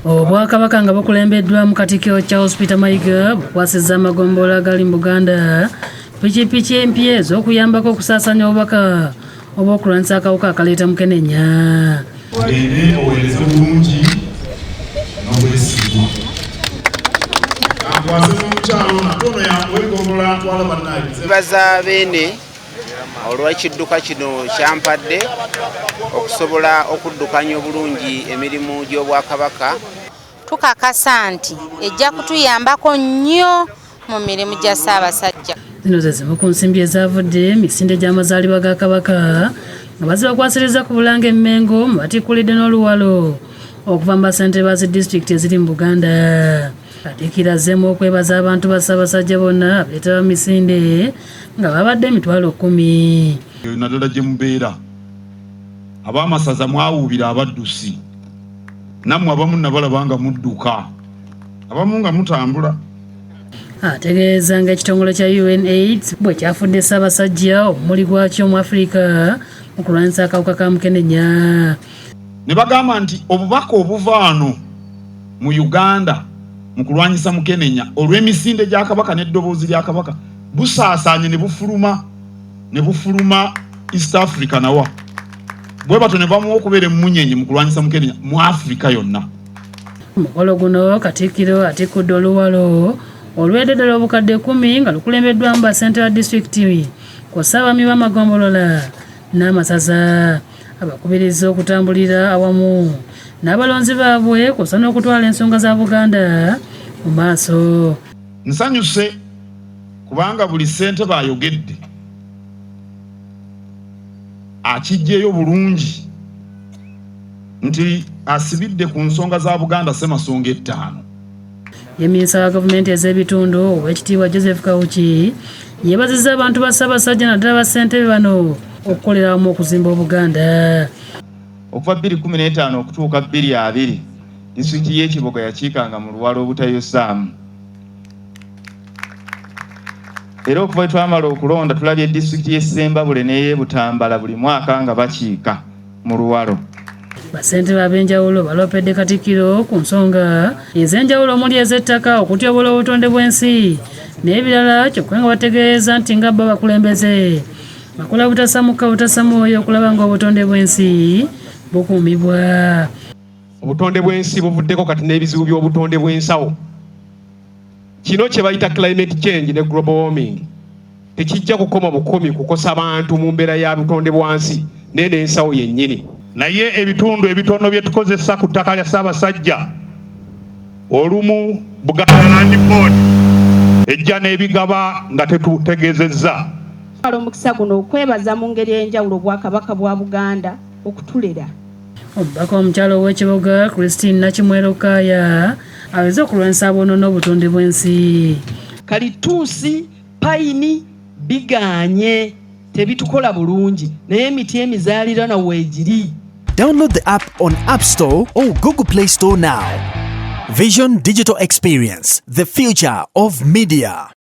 Obwakabaka nga bukulembeddwa mu Katikkiro Charles Peter Mayiga bukwasizza amagombolola gali mu Buganda pikipiki empya ez'okuyambako okusaasaanya obubaka obw'okulwanyisa akawuka akaleeta mukenenya. Ogende oweereze bulungi n'obwesigwa. Akwase n'omukyalo natono yawegombolola atwala bannaye. Baza beene olw'ekidduka kino kyampadde okusobola okuddukanya obulungi emirimu gy'Obwakabaka. Tukakasa nti ejja kutuyambako nnyo mu mirimu gya Ssaabasajja. Zino ze zimu ku nsimbi ezaavudde misinde gy'amazaalibwa ga Kabaka nga bazibakwasiriza ku Bulange Mmengo mu Batikkulidde n'Oluwalo okuva mu bassentebe ba zi disitulikiti eziri mu Buganda. Katikkiro azzeemu okwebaza abantu ba Ssaabasajja bonna abeetaba misinde nga babadde emitwalo 10. Naddala gye mubeera abaamasaza mwawuubira abaddusi, nammwe abamu nabalaba nga mudduka, abamu nga mutambula. Ategeeza ng'ekitongole kya UNAIDS bwe kyafudde Ssaabasajja omumuli gwakyo mu Afrika mu kulwanyisa akawuka ka mukenenya. Ne bagamba nti obubaka obuva wano mu Uganda mu kulwanyisa mukenenya olw'emisinde gya Kabaka n'eddoboozi lya Kabaka busaasaanye ne bufuluma East Africa nawa. Bwe bato ne bamuwa okubeera emmunyenye mu kulwanyisa mukenenya mu Afrika yonna. Omukolo guno Katikkiro atikkudde Oluwalo olw'eddedala obukadde 10 nga lukulembeddwamu bassentebe ba disitulikiti kw'ossa abaami b'amagombolola n'amasaza abakubiriza okutambulira awamu n'abalonzi baabwe kw'ossa n'okutwala ensonga za Buganda mu maaso. Nsanyuse kubanga buli ssentebe ayogedde akijjeyo bulungi nti asibidde ku nsonga za Buganda ssemasonga 5. Ye minisita wa gavumenti ez'ebitundu Oweekitiibwa Joseph Kawuki yeebazizza abantu ba Ssaabasajja naddala bassentebe bano okukolera wamu okuzimba Obuganda. Okuva 2015 okutuuka 2020 disitulikiti y'Ekiboga yakiikanga mu Luwalo obutayosaamu. Era okuva we twamala okulonda tulabye disitulikiti y'e Ssembabule n'ey'e Butambala buli mwaka nga bakiika mu Luwalo. Bassentebe ab'enjawulo baloopedde Katikkiro ku nsonga ez'enjawulo omuli ez'ettaka, okutyobola obutonde bw'ensi n'ebirala, kyokka nga bategeeza nti nga bba bakulembeze bakola butasamuka butasamwoyo okulaba nga obutonde bw'ensi bukuumibwa. Obutonde bw'ensi buvuddeko kati n'ebizibu by'obutonde bw'ensawo. Kino kye bayita climate change ne global warming tekijja kukoma bukomi kukosa abantu mu mbeera ya butonde bwansi n'ensawo yennyini. Naye ebitundu ebitono bye tukozesa ku ttaka lya Ssaabasajja olumu Buganda Land Board ejja n'ebigaba nga tetutegeezezza. Omukisa guno okwebaza mu ngeri ey'enjawulo Obwakabaka bwa Buganda okutulera. Omubaka omukyalo ow'Ekiboga Christine Nakimwero Kaaya aweze okulwanyisa aboonoona obutonde bw'ensi. Kalituusi, payini bigaanye tebitukola bulungi naye emiti emizaalirana weegiri. Download the app on App Store or Google Play Store now. Vision Digital Experience, the future of media.